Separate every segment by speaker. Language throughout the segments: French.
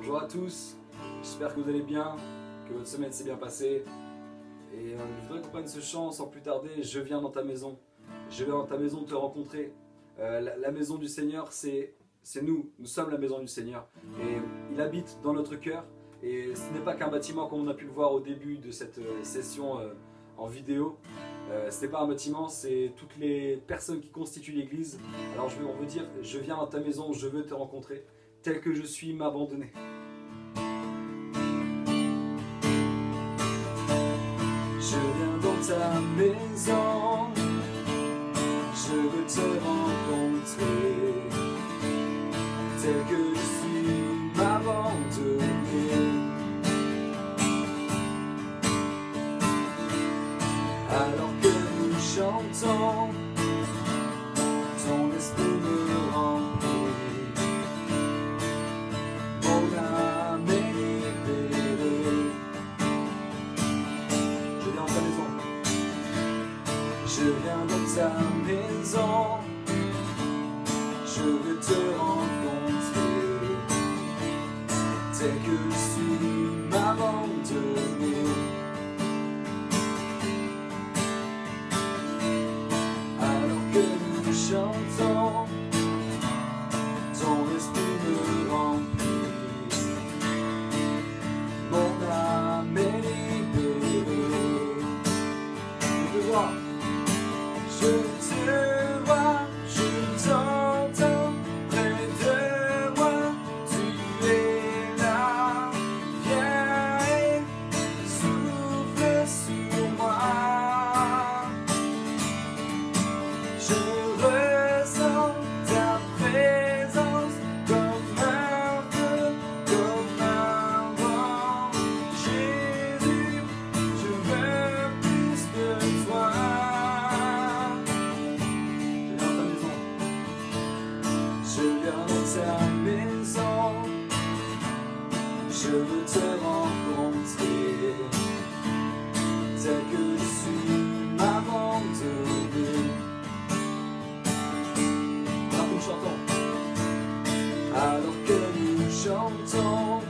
Speaker 1: Bonjour à tous, j'espère que vous allez bien, que votre semaine s'est bien passée. Et je voudrais qu'on prenne ce chant sans plus tarder. Je viens dans ta maison, je viens dans ta maison te rencontrer. La maison du Seigneur, c'est nous sommes la maison du Seigneur. Et il habite dans notre cœur. Et ce n'est pas qu'un bâtiment comme on a pu le voir au début de cette session en vidéo. Ce n'est pas un bâtiment, c'est toutes les personnes qui constituent l'église. Alors on veut dire, je viens dans ta maison, je veux te rencontrer. Tel que je suis, m'abandonner. Je viens dans ta maison, je veux te rencontrer. Tel que je suis, m'abandonner. Alors que nous chantons, ton esprit me remplit. Mon âme est libérée. Je viens dans ta maison. Je viens dans ta maison. Je veux te rencontrer. Tel que je suis, m'abandonner. Chantons, ton esprit me remplit, mon âme est libérée. Je te vois, je t'entends près de moi, tu es là, viens et souffle sur moi. Ta maison, je veux te rencontrer, tel que je suis, m'abandonner. Alors que nous chantons, alors que nous chantons,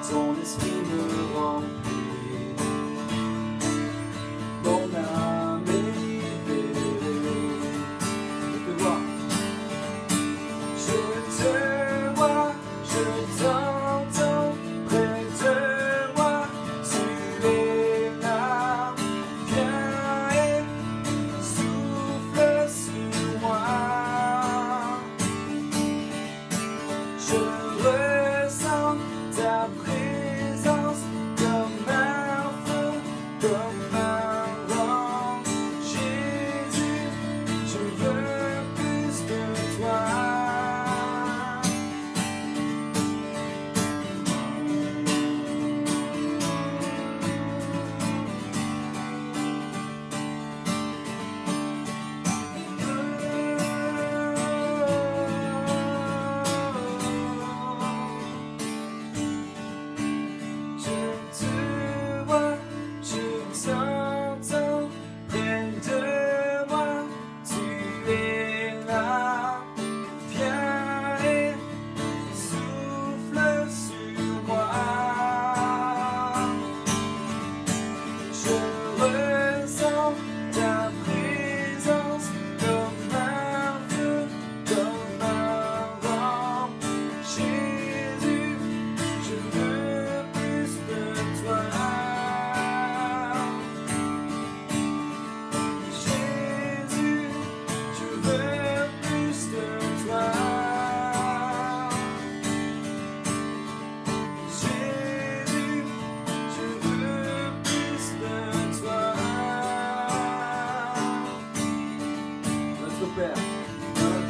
Speaker 1: ton esprit me remplit, mon âme est libérée. Je te vois. Je t'entends près de moi, tu es là, viens et souffle sur moi. Je ressens ta présence comme un feu, comme un vent. Jésus, je veux plus de toi. Père, notre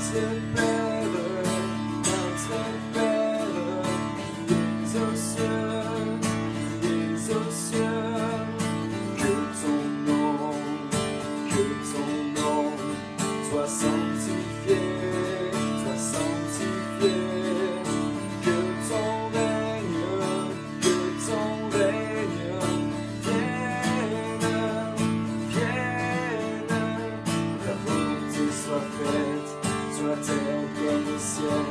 Speaker 1: Père, des aux cieux, que ton nom soit sanctifié, que ton règne vienne, ta volonté soit faite sur la terre comme au ciel.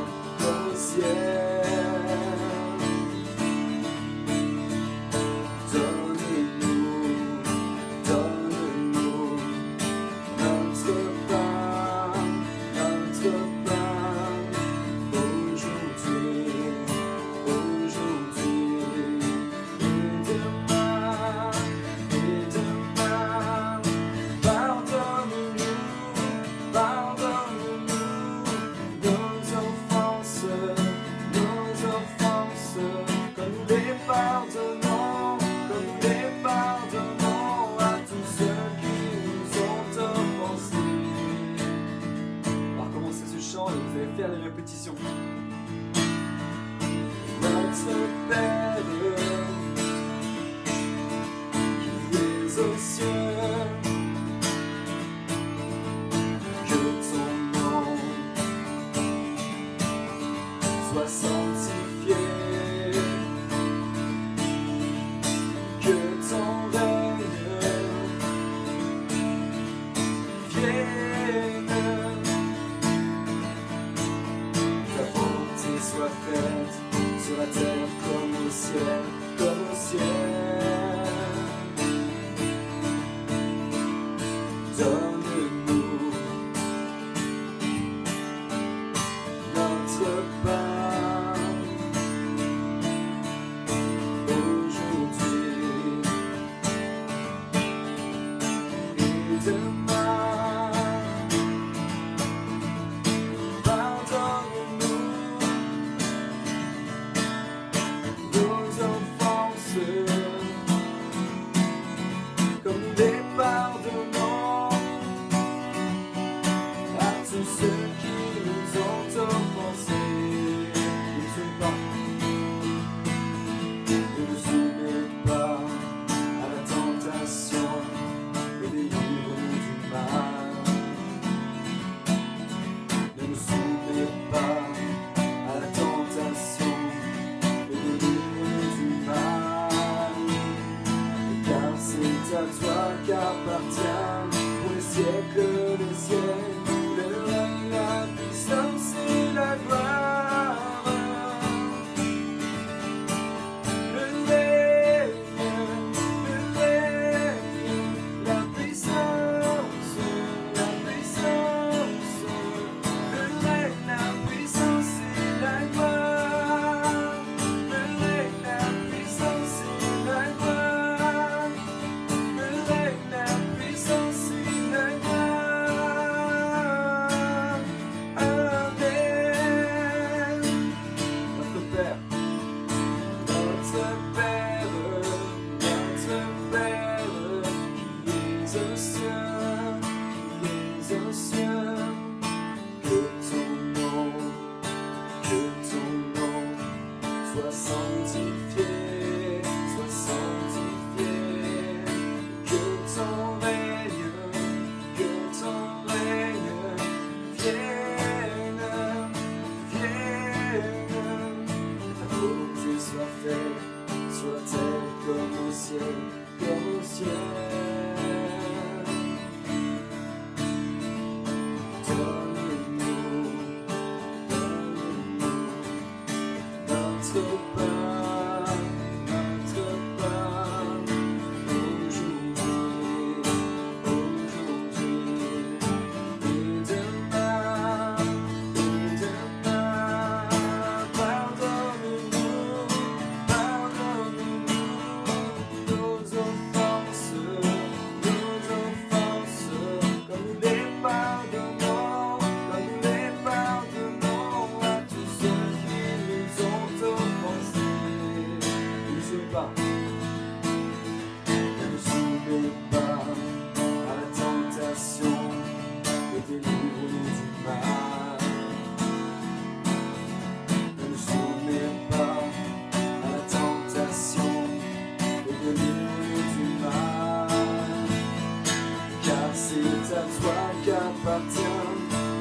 Speaker 1: chant et vous allez faire les répétitions. Notre Père qui es aux cieux, que ton nom soit sanctifié, que ton règne vienne, ta volonté soit faite sur la terre comme au ciel, comme au ciel. Donne-nous notre pain aujourd'hui et demain. Pardonne-nous nos offenses, comme nous les pardonnons à tous ceux qui nous ont offensés. Ne nous soumets pas à la tentation, mais délivre-nous du mal. Ne nous soumets pas à la tentation, mais délivre-nous du mal. Car c'est à toi qu'appartient pour les siècles des siècles le règne, la puissance et la gloire. Le règne, la puissance, la puissance. Le règne, la puissance et la gloire. Le règne, la puissance et la gloire. Le règne, la puissance et la gloire. Amen. Notre Père, notre Père, notre Père, qui es aux cieux, qui es aux cieux, que ton nom soit sanctifié, que ton règne vienne, que ta volonté soit faite sur la terre comme au ciel, comme au ciel. Donne-nous notre pain aujourd'hui et demain. Pardonne-nous nos offenses, comme nous les pardonnons, à tous ceux qui nous ont offensés. Ne nous soumets pas à la tentation, mais délivre-nous du mal. Ne nous soumets pas à la tentation, mais délivre-nous du mal. Car c'est à toi qu'appartient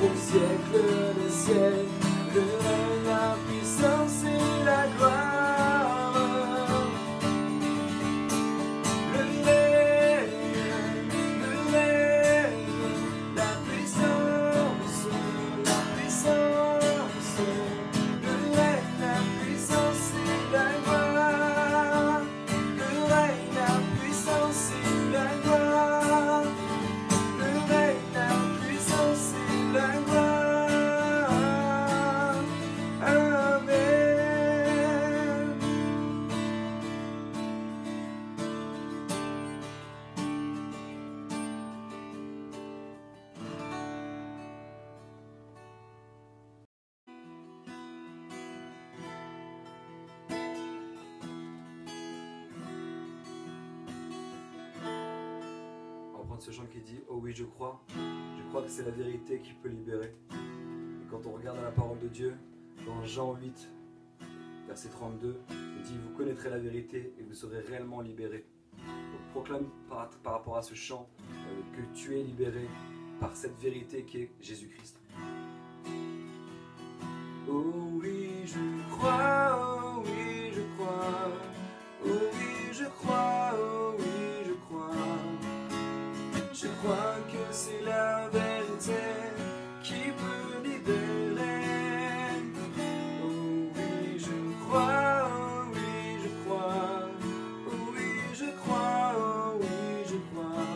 Speaker 1: au siècle des siècles le règne, la puissance et la gloire. Le règne, la puissance, le règne, la puissance et la gloire. Le règne, la puissance et la gloire. Le règne, la puissance et la gloire. Amen. On va prendre ce chant qui dit « Oh oui, je crois que c'est la vérité qui peut libérer. » Et quand quand on regarde la parole de Dieu, dans Jean 8, verset 32, il dit « Vous connaîtrez la vérité et vous serez réellement libérés ». Donc proclame par rapport à ce chant que tu es libéré par cette vérité qui est Jésus-Christ. Oh oui, je crois, oh oui, je crois, oh oui, je crois, oh oui, je crois. Je crois que c'est la vérité qui peut libérer. Oh oui, je crois, oh oui, je crois, oh oui, je crois, oh oui, je crois.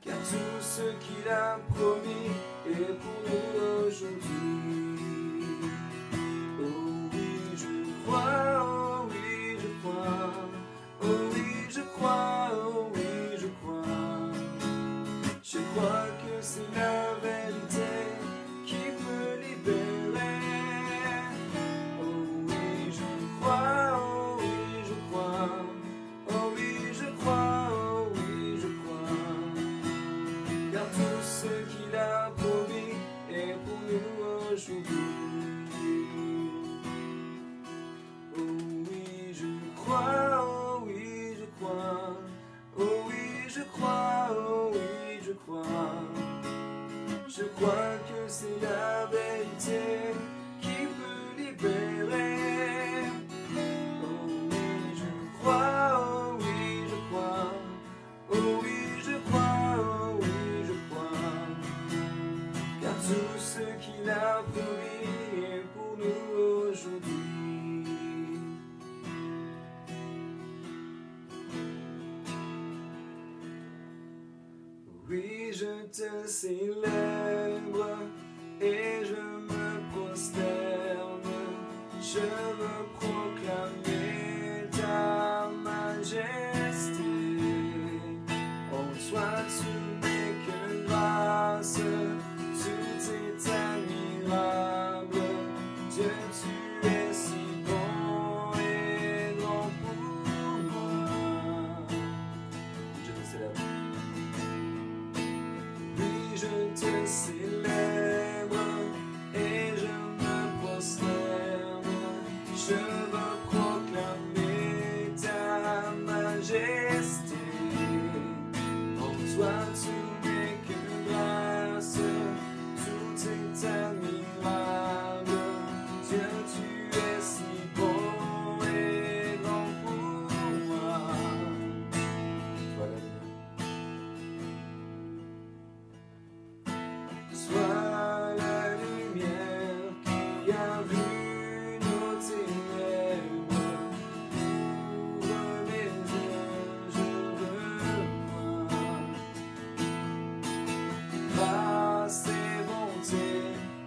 Speaker 1: Car tout ce qu'il a promis est pour nous aujourd'hui. Je crois que c'est la vérité qui peut libérer. Oh oui, je crois, oh oui, je crois, oh oui, je crois, oh oui, je crois. Car tout ce qu'il a promis est pour nous aujourd'hui. Oh oui, je crois, oh oui, je crois, oh oui, je crois, oh oui. Je crois que c'est la vérité qui peut libérer. Oh oui, je crois, oh oui, je crois, oh oui, je crois, oh oui, je crois. Car tout ce qu'il a promis est pour nous aujourd'hui. Oui, je te célèbre et je me prosterne. Je veux proclamer ta majesté. En toi tu n'es que grâce, tout est admirable. Dieu, tu es si bon et grand pour moi. Je te célèbre. Je te célèbre et je me prosterne. Je veux proclamer ta majesté. En toi tu n'es que grâce, tout est admirable. Dieu, tu es si bon et grand pour moi. Sois la lumière qui a vu nos ténèbres. Ouvre mes yeux, je veux voir. Grâce et bonté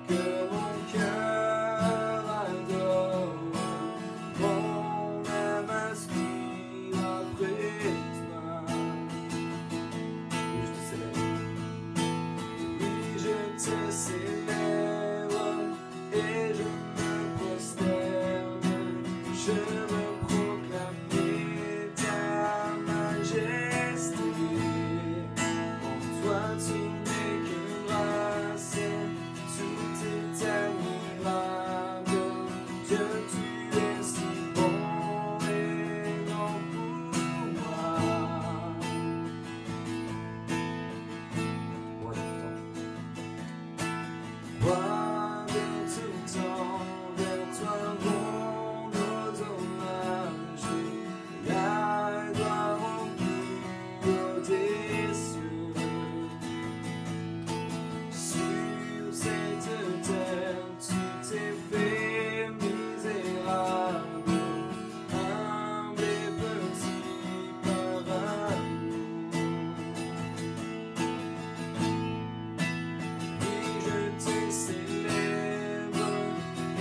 Speaker 1: que mon cœur adore. Mon âme aspire après toi. Oui, je te célèbre. Je te célèbre et je me prosterne. Je veux proclamer ta majesté. En toi tu n'es que grâce, tout est admirable. Dieu, tu es si bon et grand pour moi. Roi de tout temps, vers toi vont nos hommages, la gloire au plus haut des cieux. Sur cette terre, tu t'es fait misérable, humble et petit par amour. Oui, je te célèbre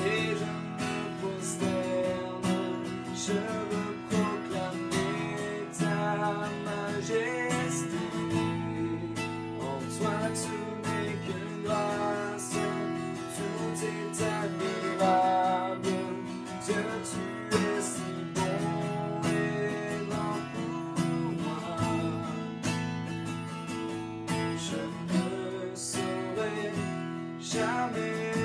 Speaker 1: et je me prosterne. Je veux proclamer ta majesté. En toi tu n'es que grâce, tout est admirable. Dieu, tu es si bon et grand pour moi. Je ne saurais jamais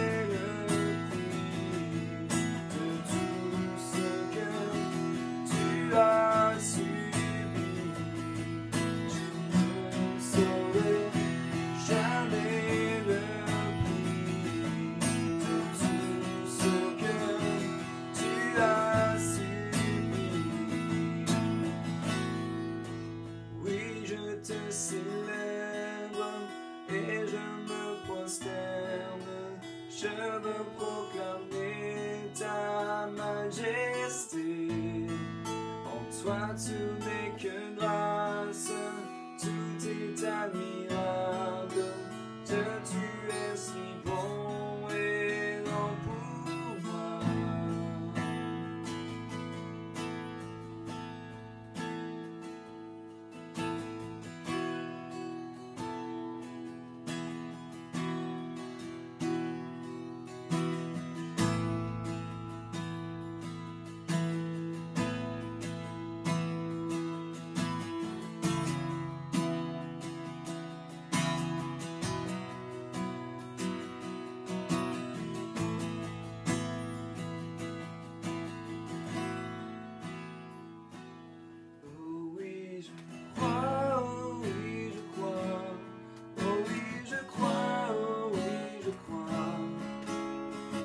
Speaker 1: Je veux proclamer ta majesté. En toi tout n'est que grâce, tout est admirable. Dieu, tu es si bon et grand pour moi.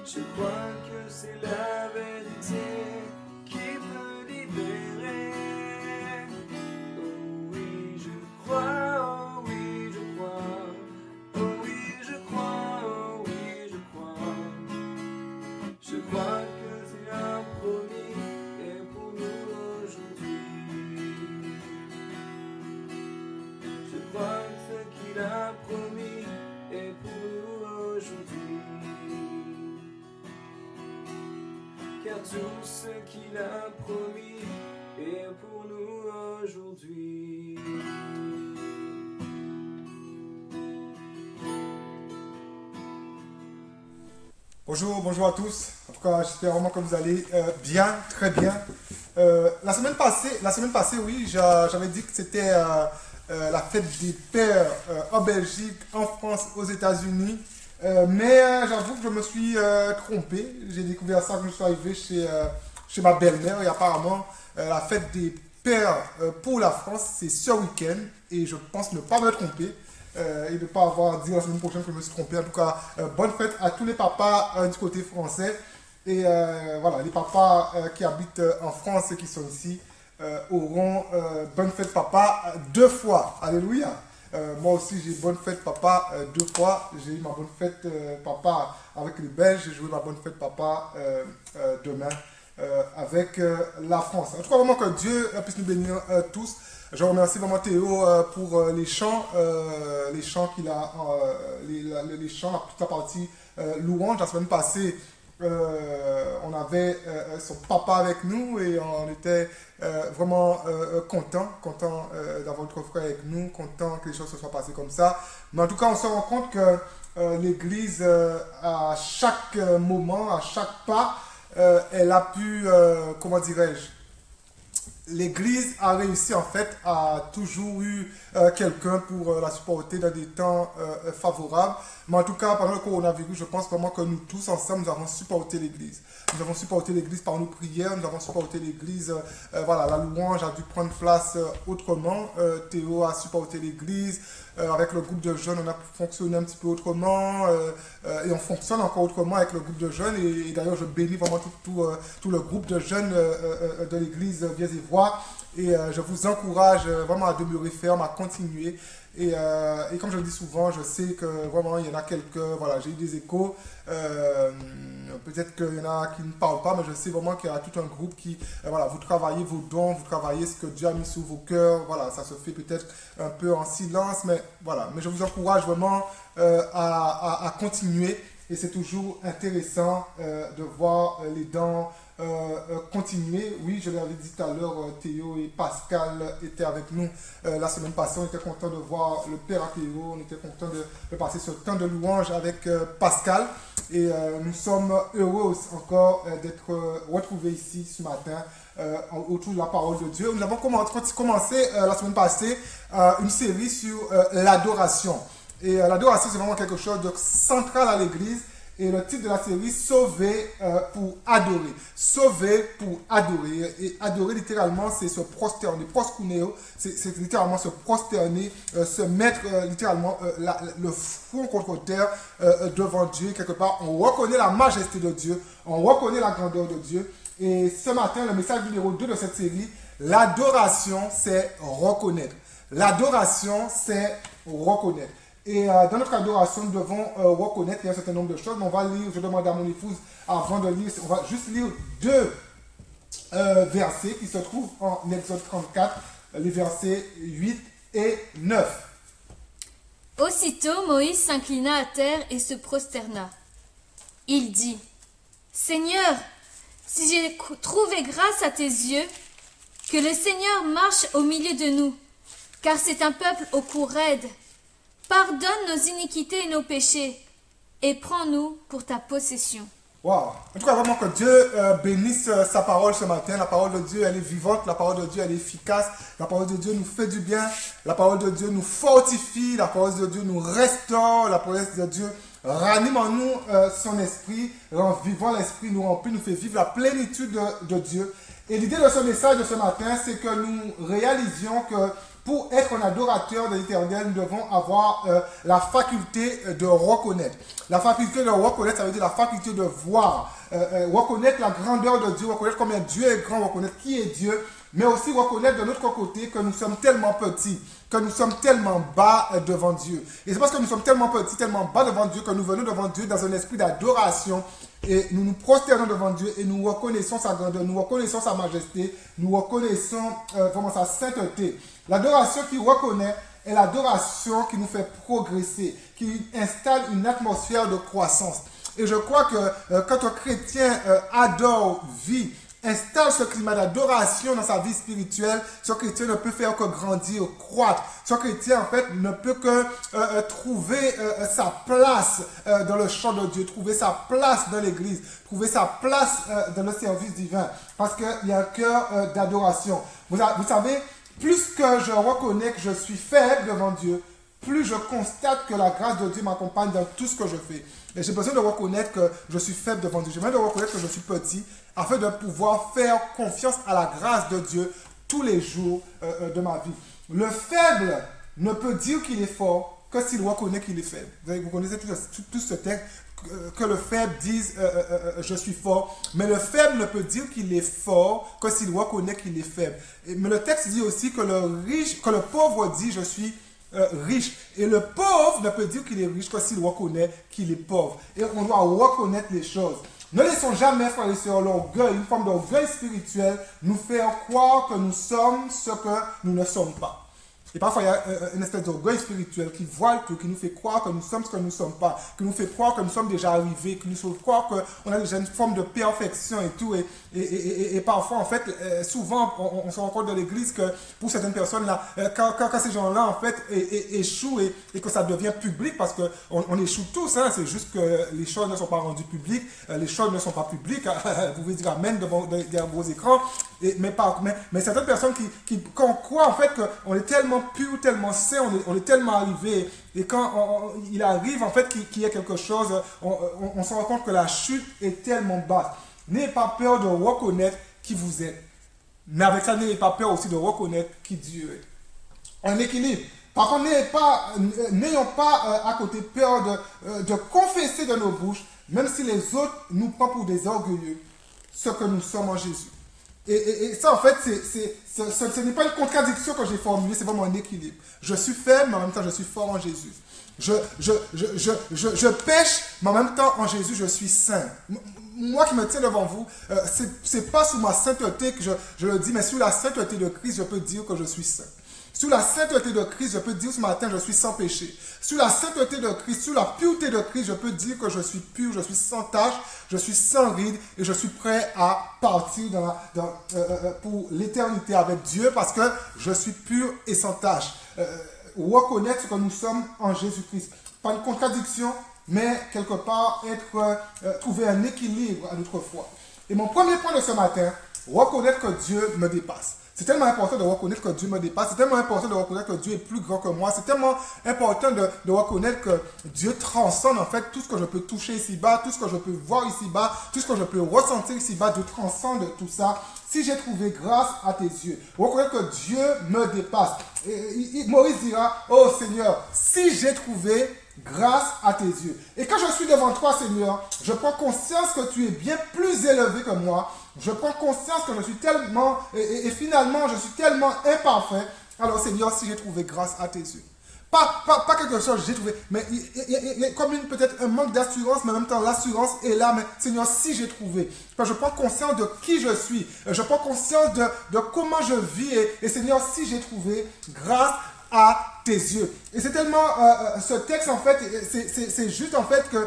Speaker 1: Je crois que c'est la vérité qui peut libérer. Oh oui, je crois, oh oui, je crois. Oh oui, je crois, oh oui, je crois. Je crois que c'est un promis et pour nous aujourd'hui. Je crois que ce qu'il a promis est pour nous aujourd'hui. Car tout ce qu'il a promis est pour nous aujourd'hui.
Speaker 2: Bonjour à tous. En tout cas, j'espère vraiment que vous allez bien, très bien. La semaine passée, oui, j'avais dit que c'était la fête des pères en Belgique, en France, aux États-Unis. Mais j'avoue que je me suis trompé. J'ai découvert ça quand je suis arrivé chez ma belle-mère. Et apparemment, la fête des pères pour la France, c'est ce week-end. Et je pense ne pas me tromper. Et de ne pas avoir dit la semaine prochaine que je me suis trompé. En tout cas, bonne fête à tous les papas du côté français. Et voilà, les papas qui habitent en France et qui sont ici auront bonne fête papa 2 fois. Alléluia. Moi aussi, j'ai bonne fête papa 2 fois. J'ai eu ma bonne fête papa avec les Belges. J'ai joué ma bonne fête papa demain avec la France. En tout cas, vraiment que Dieu puisse nous bénir tous. Je remercie vraiment Théo pour les chants qu'il a, les chants, toute la partie louange. La semaine passée, on avait son papa avec nous et on était vraiment content d'avoir notre frère avec nous, content que les choses se soient passées comme ça. Mais en tout cas, on se rend compte que l'Église, à chaque moment, à chaque pas, elle a pu, comment dirais-je, l'Église a réussi en fait à toujours eu quelqu'un pour la supporter dans des temps favorables. Mais en tout cas, pendant le coronavirus, je pense vraiment que nous tous ensemble, nous avons supporté l'Église. Nous avons supporté l'Église par nos prières, nous avons supporté l'Église, voilà, la louange a dû prendre place autrement. Théo a supporté l'Église, avec le groupe de jeunes, on a fonctionné un petit peu autrement, et on fonctionne encore autrement avec le groupe de jeunes. Et d'ailleurs, je bénis vraiment tout le groupe de jeunes de l'Église Viez-et-Voix. Et je vous encourage vraiment à demeurer ferme, à continuer. Et comme je le dis souvent, je sais que vraiment il y en a quelques, voilà, j'ai eu des échos, peut-être qu'il y en a qui ne parlent pas, mais je sais vraiment qu'il y a tout un groupe qui, voilà, vous travaillez vos dons, vous travaillez ce que Dieu a mis sous vos cœurs, voilà, ça se fait peut-être un peu en silence, mais voilà, mais je vous encourage vraiment à continuer, et c'est toujours intéressant de voir les dons continuer. Oui, je l'avais dit tout à l'heure, Théo et Pascal étaient avec nous la semaine passée. On était content de voir le père Théo, on était content de passer ce temps de louange avec Pascal. Et nous sommes heureux encore d'être retrouvés ici ce matin autour de la parole de Dieu. Nous avons commencé la semaine passée une série sur l'adoration. Et l'adoration, c'est vraiment quelque chose de central à l'Église. Et le titre de la série, Sauvé pour adorer. Sauvé pour adorer. Et adorer, littéralement, c'est se prosterner. Proskuneo, c'est littéralement se prosterner, se mettre littéralement le front contre terre devant Dieu. Quelque part, on reconnaît la majesté de Dieu. On reconnaît la grandeur de Dieu. Et ce matin, le message numéro 2 de cette série, l'adoration, c'est reconnaître. L'adoration, c'est reconnaître. Et dans notre adoration, nous devons reconnaître qu'il y a un certain nombre de choses. Mais on va lire, je demande à mon épouse, avant de lire, on va juste lire deux versets qui se trouvent en Exode 34, les versets 8 et 9.
Speaker 3: Aussitôt Moïse s'inclina à terre et se prosterna. Il dit, « Seigneur, si j'ai trouvé grâce à tes yeux, que le Seigneur marche au milieu de nous, car c'est un peuple au cou raide. Pardonne nos iniquités et nos péchés, et prends-nous pour ta possession. »
Speaker 2: Wow. En tout cas, vraiment que Dieu bénisse sa parole ce matin. La parole de Dieu, elle est vivante. La parole de Dieu, elle est efficace. La parole de Dieu nous fait du bien. La parole de Dieu nous fortifie. La parole de Dieu nous restaure. La parole de Dieu ranime en nous son esprit, rend vivant l'esprit, nous remplit, nous fait vivre la plénitude de Dieu. Et l'idée de ce message de ce matin, c'est que nous réalisions que pour être un adorateur de l'Éternel, nous devons avoir la faculté de reconnaître. La faculté de reconnaître, ça veut dire la faculté de voir. Reconnaître la grandeur de Dieu, reconnaître combien Dieu est grand, reconnaître qui est Dieu, mais aussi reconnaître de notre côté que nous sommes tellement petits, que nous sommes tellement bas devant Dieu. Et c'est parce que nous sommes tellement petits, tellement bas devant Dieu, que nous venons devant Dieu dans un esprit d'adoration et nous nous prosternons devant Dieu et nous reconnaissons sa grandeur, nous reconnaissons sa majesté, nous reconnaissons vraiment sa sainteté. L'adoration qui reconnaît est l'adoration qui nous fait progresser, qui installe une atmosphère de croissance. Et je crois que quand un chrétien adore, vit, installe ce climat d'adoration dans sa vie spirituelle, ce chrétien ne peut faire que grandir, croître. Ce chrétien, en fait, ne peut que trouver sa place dans le champ de Dieu, trouver sa place dans l'église, trouver sa place dans le service divin, parce qu'il y a un cœur d'adoration. Vous savez, plus que je reconnais que je suis faible devant Dieu, plus je constate que la grâce de Dieu m'accompagne dans tout ce que je fais. Et j'ai besoin de reconnaître que je suis faible devant Dieu. J'ai besoin de reconnaître que je suis petit, afin de pouvoir faire confiance à la grâce de Dieu tous les jours de ma vie. Le faible ne peut dire qu'il est fort que s'il reconnaît qu'il est faible. Vous connaissez tout ce texte, que le faible dise je suis fort, mais le faible ne peut dire qu'il est fort que s'il reconnaît qu'il est faible. Mais le texte dit aussi que le pauvre dit je suis riche, et le pauvre ne peut dire qu'il est riche que s'il reconnaît qu'il est pauvre. Et on doit reconnaître les choses. Ne laissons jamais, frères et sœurs, l'orgueil, une forme d'orgueil spirituel, nous faire croire que nous sommes ce que nous ne sommes pas. Et parfois, il y a une espèce d'orgueil spirituel qui voile tout, qui nous fait croire que nous sommes ce que nous ne sommes pas, qui nous fait croire que nous sommes déjà arrivés, qui nous fait croire qu'on a déjà une forme de perfection et tout. Et parfois, en fait, souvent, on se rend compte dans l'église que pour certaines personnes-là, quand ces gens-là, en fait, échouent et que ça devient public, parce qu'on échoue tous, hein, c'est juste que les choses ne sont pas rendues publiques, les choses ne sont pas publiques, vous pouvez dire Amen derrière vos écrans, mais certaines personnes quand on croit, en fait, qu'on est tellement pur, tellement saint, on est tellement arrivé, et quand il arrive en fait qu'il y ait quelque chose, on se rend compte que la chute est tellement basse. N'ayez pas peur de reconnaître qui vous êtes, mais avec ça, n'ayez pas peur aussi de reconnaître qui Dieu est. Un équilibre. Par contre, n'ayons pas à côté peur de confesser de nos bouches, même si les autres nous prennent pour des orgueilleux, ce que nous sommes en Jésus. Et ça, en fait, ce n'est pas une contradiction que j'ai formulée, c'est vraiment un équilibre. Je suis faible, mais en même temps, je suis fort en Jésus. Je pêche, mais en même temps, en Jésus, je suis saint. Moi qui me tiens devant vous, c'est pas sous ma sainteté que je le dis, mais sous la sainteté de Christ, je peux dire que je suis saint. Sous la sainteté de Christ, je peux dire ce matin, je suis sans péché. Sous la sainteté de Christ, sous la pureté de Christ, je peux dire que je suis pur, je suis sans tache, je suis sans ride et je suis prêt à partir pour l'éternité avec Dieu parce que je suis pur et sans tache. Reconnaître ce que nous sommes en Jésus-Christ. Pas une contradiction, mais quelque part trouver un équilibre à notre foi. Et mon premier point de ce matin, reconnaître que Dieu me dépasse. C'est tellement important de reconnaître que Dieu me dépasse. C'est tellement important de reconnaître que Dieu est plus grand que moi. C'est tellement important de reconnaître que Dieu transcende en fait tout ce que je peux toucher ici-bas, tout ce que je peux voir ici-bas, tout ce que je peux ressentir ici-bas. Dieu transcende tout ça. Si j'ai trouvé grâce à tes yeux, reconnaître que Dieu me dépasse. Moïse dira, oh Seigneur, si j'ai trouvé grâce à tes yeux. Et quand je suis devant toi, Seigneur, je prends conscience que tu es bien plus élevé que moi. Je prends conscience que je suis tellement, et finalement, je suis tellement imparfait. Alors Seigneur, si j'ai trouvé grâce à tes yeux, Pas quelque chose, j'ai trouvé. Mais il y a comme peut-être un manque d'assurance, mais en même temps, l'assurance est là. Mais Seigneur, si j'ai trouvé, je prends conscience de qui je suis. Je prends conscience de comment je vis. Et Seigneur, si j'ai trouvé, grâce à tes yeux. Et c'est tellement, ce texte en fait, c'est juste en fait que,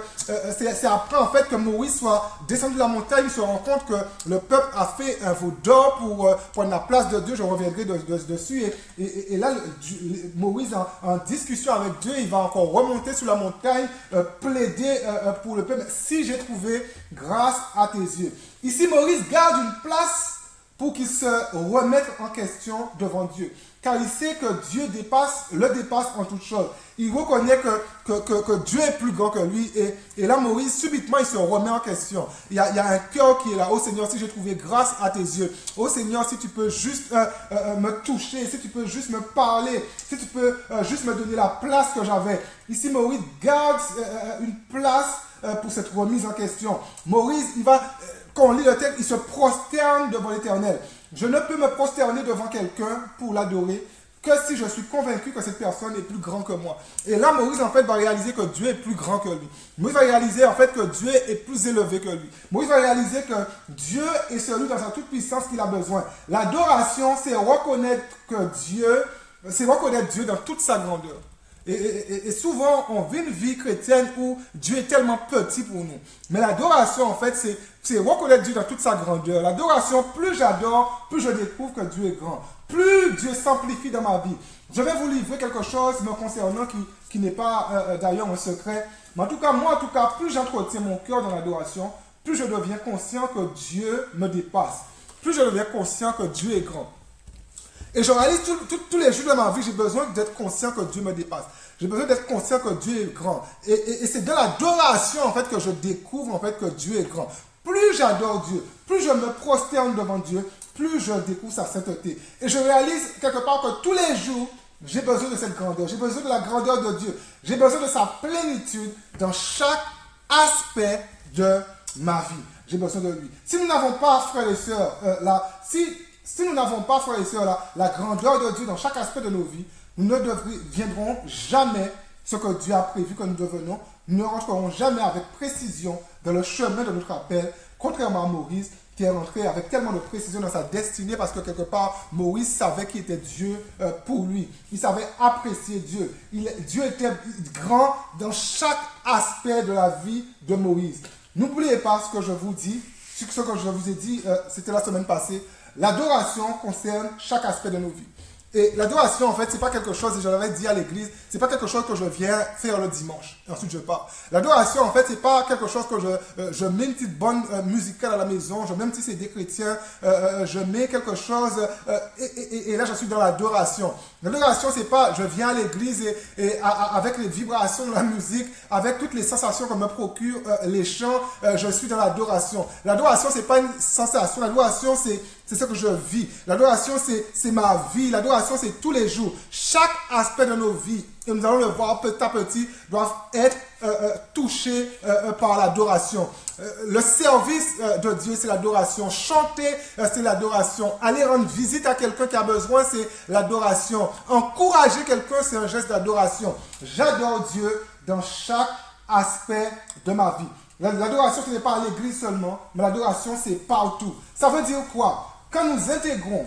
Speaker 2: c'est après en fait que Moïse soit descendu de la montagne, il se rend compte que le peuple a fait un veau d'or pour prendre la place de Dieu, je reviendrai dessus, et là, Moïse en discussion avec Dieu, il va encore remonter sur la montagne, plaider pour le peuple, si j'ai trouvé grâce à tes yeux. Ici, Moïse garde une place pour qu'il se remette en question devant Dieu. Car il sait que Dieu le dépasse en toutes choses. Il reconnaît que Dieu est plus grand que lui. Et là, Moïse, subitement, il se remet en question. Il y a un cœur qui est là. Oh Seigneur, si j'ai trouvé grâce à tes yeux. Oh Seigneur, si tu peux juste me toucher. Si tu peux juste me parler. Si tu peux juste me donner la place que j'avais. Ici, Moïse garde une place pour cette remise en question. Moïse, quand on lit le texte, il se prosterne devant l'Éternel. Je ne peux me prosterner devant quelqu'un pour l'adorer que si je suis convaincu que cette personne est plus grand que moi. Et là, Moïse, en fait, va réaliser que Dieu est plus grand que lui. Moïse va réaliser, en fait, que Dieu est plus élevé que lui. Moïse va réaliser que Dieu est celui dans sa toute puissance qu'il a besoin. L'adoration, c'est reconnaître Dieu dans toute sa grandeur. Et souvent, on vit une vie chrétienne où Dieu est tellement petit pour nous. Mais l'adoration, en fait, c'est reconnaître Dieu dans toute sa grandeur. L'adoration, plus j'adore, plus je découvre que Dieu est grand. Plus Dieu s'amplifie dans ma vie. Je vais vous livrer quelque chose me concernant qui n'est pas d'ailleurs un secret. Mais en tout cas, plus j'entretiens mon cœur dans l'adoration, plus je deviens conscient que Dieu me dépasse. Plus je deviens conscient que Dieu est grand. Et je réalise tous les jours de ma vie, j'ai besoin d'être conscient que Dieu me dépasse. J'ai besoin d'être conscient que Dieu est grand. Et c'est de l'adoration, en fait, que je découvre, en fait, que Dieu est grand. Plus j'adore Dieu, plus je me prosterne devant Dieu, plus je découvre sa sainteté. Et je réalise quelque part que tous les jours, j'ai besoin de cette grandeur. J'ai besoin de la grandeur de Dieu. J'ai besoin de sa plénitude dans chaque aspect de ma vie. J'ai besoin de lui. Si nous n'avons pas, frères et sœurs, si nous n'avons pas, frères et sœurs, la grandeur de Dieu dans chaque aspect de nos vies, nous ne deviendrons jamais ce que Dieu a prévu que nous devenons. Nous ne rentrerons jamais avec précision dans le chemin de notre appel, contrairement à Moïse, qui est rentré avec tellement de précision dans sa destinée, parce que quelque part, Moïse savait qui était Dieu pour lui. Il savait apprécier Dieu. Dieu était grand dans chaque aspect de la vie de Moïse. N'oubliez pas ce que je vous dis, ce que je vous ai dit, c'était la semaine passée. L'adoration concerne chaque aspect de nos vies. Et l'adoration, en fait, c'est pas quelque chose, et je l'avais dit à l'église, c'est pas quelque chose que je viens faire le dimanche. Et ensuite, je pars. L'adoration, en fait, c'est pas quelque chose que je mets une petite bonne musicale à la maison, même si c'est des chrétiens, je mets quelque chose, et là, je suis dans l'adoration. L'adoration, c'est pas, je viens à l'église et avec les vibrations de la musique, avec toutes les sensations que me procurent les chants, je suis dans l'adoration. L'adoration, c'est pas une sensation. L'adoration, c'est ce que je vis. L'adoration, c'est ma vie. L'adoration, c'est tous les jours. Chaque aspect de nos vies, et nous allons le voir petit à petit, doivent être touchés par l'adoration. Le service de Dieu, c'est l'adoration. Chanter, c'est l'adoration. Aller rendre visite à quelqu'un qui a besoin, c'est l'adoration. Encourager quelqu'un, c'est un geste d'adoration. J'adore Dieu dans chaque aspect de ma vie. L'adoration, ce n'est pas à l'église seulement, mais l'adoration, c'est partout. Ça veut dire quoi? Quand nous intégrons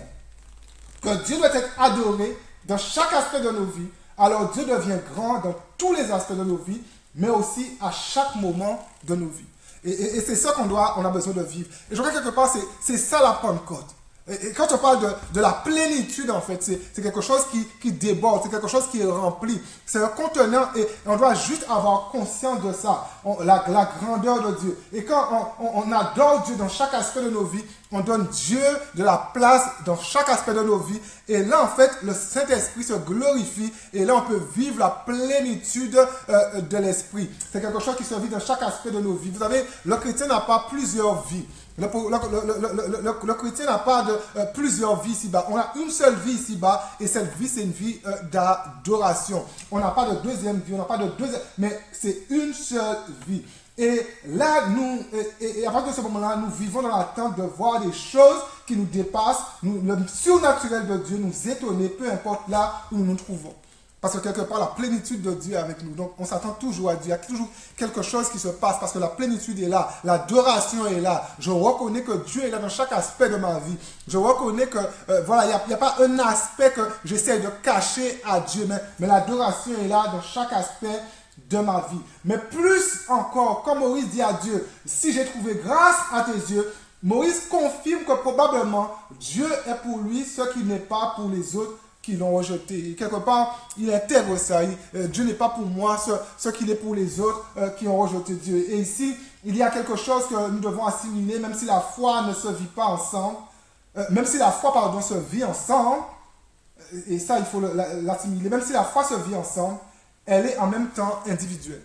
Speaker 2: que Dieu doit être adoré dans chaque aspect de nos vies, alors Dieu devient grand dans tous les aspects de nos vies, mais aussi à chaque moment de nos vies. Et c'est ça on a besoin de vivre. Et je crois que quelque part, c'est ça la Pentecôte. Et quand on parle de la plénitude, en fait, c'est quelque chose qui déborde, c'est quelque chose qui est rempli. C'est un contenant et on doit juste avoir conscience de ça, la grandeur de Dieu. Et quand on adore Dieu dans chaque aspect de nos vies, on donne Dieu de la place dans chaque aspect de nos vies. Et là, en fait, le Saint-Esprit se glorifie. Et là, on peut vivre la plénitude de l'Esprit. C'est quelque chose qui se vit dans chaque aspect de nos vies. Vous savez, le chrétien n'a pas plusieurs vies. Le chrétien n'a pas de plusieurs vies ici-bas. On a une seule vie ici-bas. Et cette vie, c'est une vie d'adoration. On n'a pas de deuxième vie. On n'a pas de deuxième... Mais c'est une seule vie. Et là, et à partir de ce moment-là, nous vivons dans l'attente de voir des choses qui nous dépassent, le surnaturel de Dieu nous étonner, peu importe là où nous nous trouvons. Parce que quelque part, la plénitude de Dieu est avec nous. Donc, on s'attend toujours à Dieu. Il y a toujours quelque chose qui se passe parce que la plénitude est là. L'adoration est là. Je reconnais que Dieu est là dans chaque aspect de ma vie. Je reconnais que, voilà, il n'y a pas un aspect que j'essaie de cacher à Dieu. Mais l'adoration est là dans chaque aspect de ma vie. Mais plus encore, comme Moïse dit à Dieu, si j'ai trouvé grâce à tes yeux, Moïse confirme que probablement Dieu est pour lui ce qui n'est pas pour les autres qui l'ont rejeté. Et quelque part, il intègre ça. Dieu n'est pas pour moi ce qu'il est pour les autres qui ont rejeté Dieu. Et ici, il y a quelque chose que nous devons assimiler, même si la foi ne se vit pas ensemble, même si la foi, pardon, se vit ensemble, et ça, il faut l'assimiler, même si la foi se vit ensemble, elle est en même temps individuelle.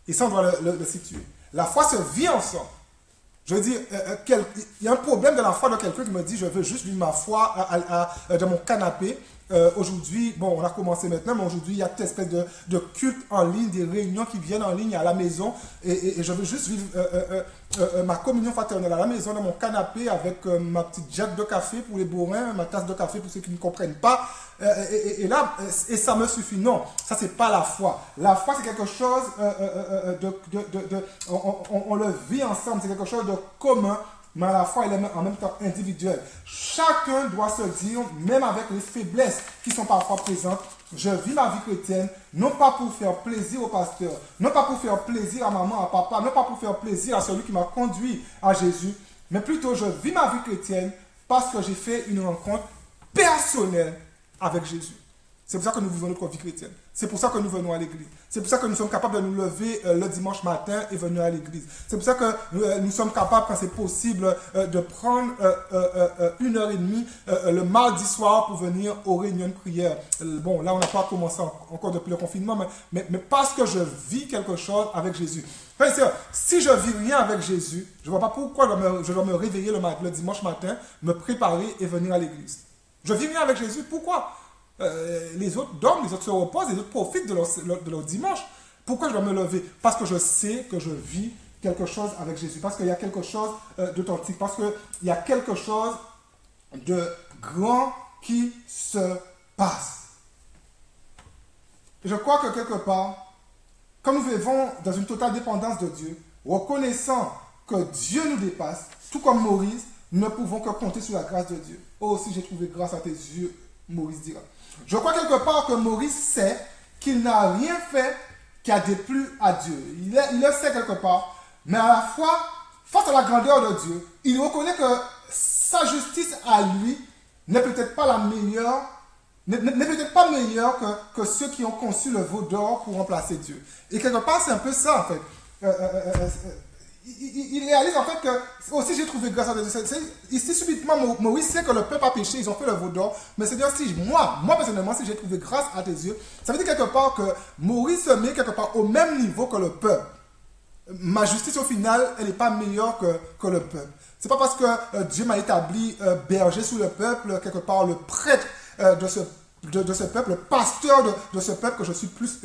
Speaker 2: Et ça, on doit le situer. La foi se vit ensemble. Je veux dire, il y a un problème de la foi de quelqu'un qui me dit, je veux juste vivre ma foi dans mon canapé. Aujourd'hui, bon, on a commencé maintenant, mais aujourd'hui, il y a toute espèce de culte en ligne, des réunions qui viennent en ligne à la maison. Et je veux juste vivre ma communion fraternelle à la maison, dans mon canapé, avec ma petite jatte de café pour les bourrins, ma tasse de café pour ceux qui ne comprennent pas. Et là, ça me suffit. Non, ça, c'est pas la foi. La foi, c'est quelque chose on le vit ensemble, c'est quelque chose de commun. Mais la foi, elle est en même temps individuelle. Chacun doit se dire, même avec les faiblesses qui sont parfois présentes, je vis ma vie chrétienne, non pas pour faire plaisir au pasteur, non pas pour faire plaisir à maman, à papa, non pas pour faire plaisir à celui qui m'a conduit à Jésus, mais plutôt je vis ma vie chrétienne parce que j'ai fait une rencontre personnelle avec Jésus. C'est pour ça que nous vivons notre vie chrétienne. C'est pour ça que nous venons à l'église. C'est pour ça que nous sommes capables de nous lever le dimanche matin et venir à l'église. C'est pour ça que nous sommes capables, quand c'est possible, de prendre 1h30 le mardi soir pour venir aux réunions de prière. Bon, là, on n'a pas commencé encore depuis le confinement, mais parce que je vis quelque chose avec Jésus. Enfin, si je ne vis rien avec Jésus, je ne vois pas pourquoi je dois me réveiller le dimanche matin, me préparer et venir à l'église. Je vis rien avec Jésus, pourquoi ? Les autres dorment, les autres se reposent, les autres profitent de leur dimanche. Pourquoi je dois me lever? Parce que je sais que je vis quelque chose avec Jésus. Parce qu'il y a quelque chose d'authentique. Parce qu'il y a quelque chose de grand qui se passe. Je crois que quelque part, quand nous vivons dans une totale dépendance de Dieu, reconnaissant que Dieu nous dépasse, tout comme Moïse, nous ne pouvons que compter sur la grâce de Dieu. Oh, si j'ai trouvé grâce à tes yeux, Moïse dira. Je crois quelque part que Moïse sait qu'il n'a rien fait qui a déplu à Dieu. Il le sait quelque part, mais à la fois, face à la grandeur de Dieu, il reconnaît que sa justice à lui n'est peut-être pas la meilleure, n'est peut-être pas meilleure que ceux qui ont conçu le veau d'or pour remplacer Dieu. Et quelque part, c'est un peu ça, en fait. Il réalise en fait que aussi j'ai trouvé grâce à Dieu. Ici subitement Moïse sait que le peuple a péché, ils ont fait le veau d'or. Mais c'est-à-dire si moi personnellement, si j'ai trouvé grâce à tes yeux, ça veut dire quelque part que Moïse se met quelque part au même niveau que le peuple. Ma justice au final, elle n'est pas meilleure que le peuple. C'est pas parce que Dieu m'a établi berger sous le peuple, quelque part le prêtre de ce peuple, le pasteur de ce peuple, que je suis plus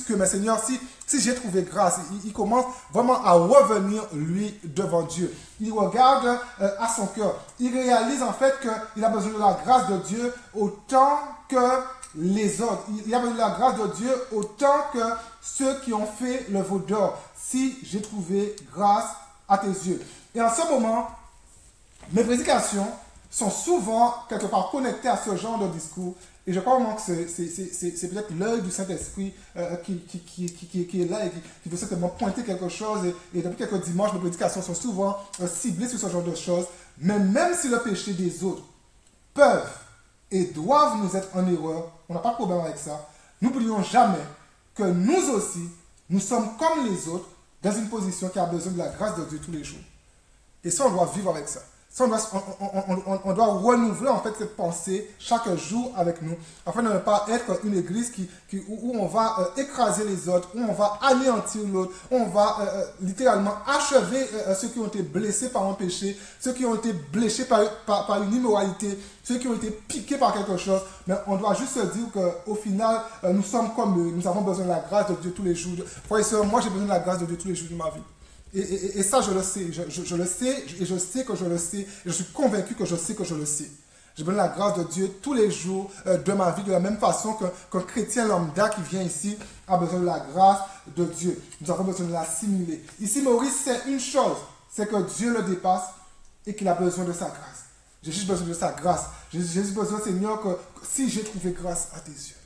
Speaker 2: que mes seigneurs. Si j'ai trouvé grâce, il commence vraiment à revenir, lui, devant Dieu. Il regarde à son cœur. Il réalise en fait qu'il a besoin de la grâce de Dieu autant que les autres. Il a besoin de la grâce de Dieu autant que ceux qui ont fait le veau d'or. Si j'ai trouvé grâce à tes yeux. Et en ce moment, mes prédications sont souvent quelque part connectées à ce genre de discours. Et je crois vraiment que c'est peut-être l'œil du Saint-Esprit qui est là et qui veut certainement pointer quelque chose. Et depuis quelques dimanches, mes prédications sont souvent ciblées sur ce genre de choses. Mais même si le péché des autres peuvent et doivent nous être en erreur, on n'a pas de problème avec ça. N'oublions jamais que nous aussi, nous sommes comme les autres dans une position qui a besoin de la grâce de Dieu tous les jours. Et ça, on doit vivre avec ça. Ça, on doit renouveler en fait cette pensée chaque jour avec nous, afin de ne pas être une église où on va écraser les autres, où on va anéantir l'autre, où on va littéralement achever ceux qui ont été blessés par un péché, ceux qui ont été blessés par une immoralité, ceux qui ont été piqués par quelque chose. Mais on doit juste se dire qu'au final, nous sommes comme eux, nous avons besoin de la grâce de Dieu tous les jours. Frères et sœurs, moi j'ai besoin de la grâce de Dieu tous les jours de ma vie. Et ça, je le sais. Je le sais et je sais que je le sais. Et je suis convaincu que je sais que je le sais. J'ai besoin de la grâce de Dieu tous les jours de ma vie, de la même façon qu'un chrétien lambda qui vient ici a besoin de la grâce de Dieu. Nous avons besoin de l'assimiler. Ici, Maurice, c'est une chose, c'est que Dieu le dépasse et qu'il a besoin de sa grâce. J'ai juste besoin de sa grâce. J'ai juste besoin, Seigneur, que si j'ai trouvé grâce à tes yeux.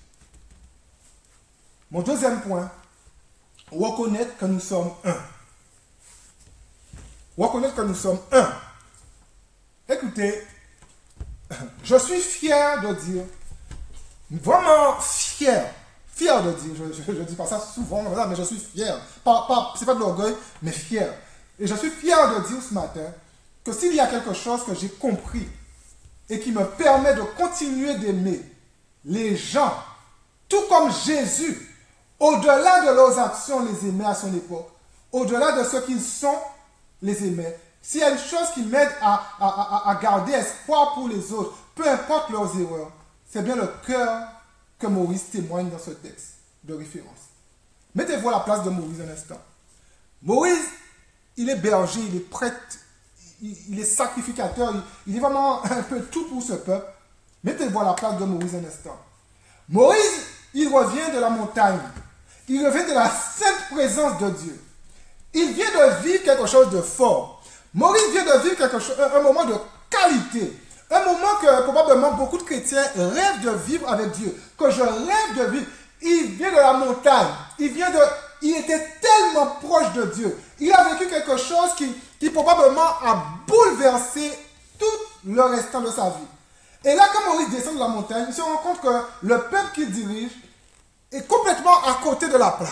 Speaker 2: Mon deuxième point, reconnaître que nous sommes un. Reconnaître que nous sommes un. Écoutez, je suis fier de dire, vraiment fier de dire, je ne dis pas ça souvent, mais je suis fier. Ce n'est pas de l'orgueil, mais fier. Et je suis fier de dire ce matin que s'il y a quelque chose que j'ai compris et qui me permet de continuer d'aimer les gens, tout comme Jésus, au-delà de leurs actions, les aimait à son époque, au-delà de ce qu'ils sont, les aimait. S'il y a une chose qui m'aide à garder espoir pour les autres, peu importe leurs erreurs, c'est bien le cœur que Maurice témoigne dans ce texte de référence. Mettez-vous à la place de Maurice un instant. Maurice, il est berger, il est prêtre, il est sacrificateur, il est vraiment un peu tout pour ce peuple. Mettez-vous à la place de Maurice un instant. Maurice, il revient de la montagne. Il revient de la sainte présence de Dieu. Il vient de vivre quelque chose de fort. Maurice vient de vivre un moment de qualité. Un moment que probablement beaucoup de chrétiens rêvent de vivre avec Dieu. Que je rêve de vivre. Il vient de la montagne. Il était tellement proche de Dieu. Il a vécu quelque chose qui probablement a bouleversé tout le restant de sa vie. Et là, quand Maurice descend de la montagne, il se rend compte que le peuple qu'il dirige est complètement à côté de la plaque.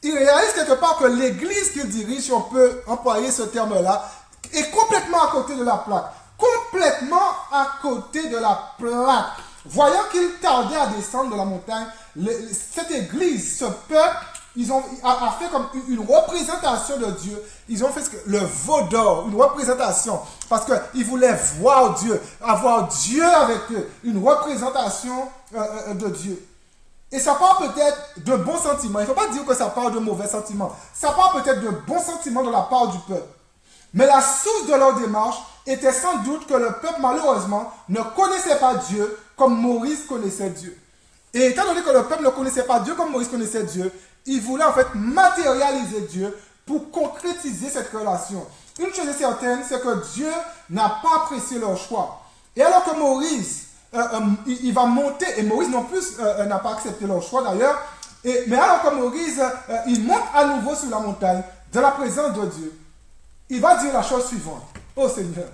Speaker 2: Il réalise quelque part que l'église qu'il dirige, si on peut employer ce terme-là, est complètement à côté de la plaque. Complètement à côté de la plaque. Voyant qu'il tardait à descendre de la montagne, cette église, ce peuple, a fait comme une représentation de Dieu. Ils ont fait le veau d'or, une représentation. Parce qu'ils voulaient voir Dieu, avoir Dieu avec eux. Une représentation de Dieu. Et ça part peut-être de bons sentiments. Il ne faut pas dire que ça part de mauvais sentiments. Ça part peut-être de bons sentiments de la part du peuple. Mais la source de leur démarche était sans doute que le peuple, malheureusement, ne connaissait pas Dieu comme Maurice connaissait Dieu. Et étant donné que le peuple ne connaissait pas Dieu comme Maurice connaissait Dieu, il voulait en fait matérialiser Dieu pour concrétiser cette relation. Une chose est certaine, c'est que Dieu n'a pas apprécié leur choix. Et alors que Maurice, il va monter, et Maurice non plus n'a pas accepté leur choix d'ailleurs, mais alors que Maurice, il monte à nouveau sur la montagne, dans la présence de Dieu, il va dire la chose suivante. Oh Seigneur,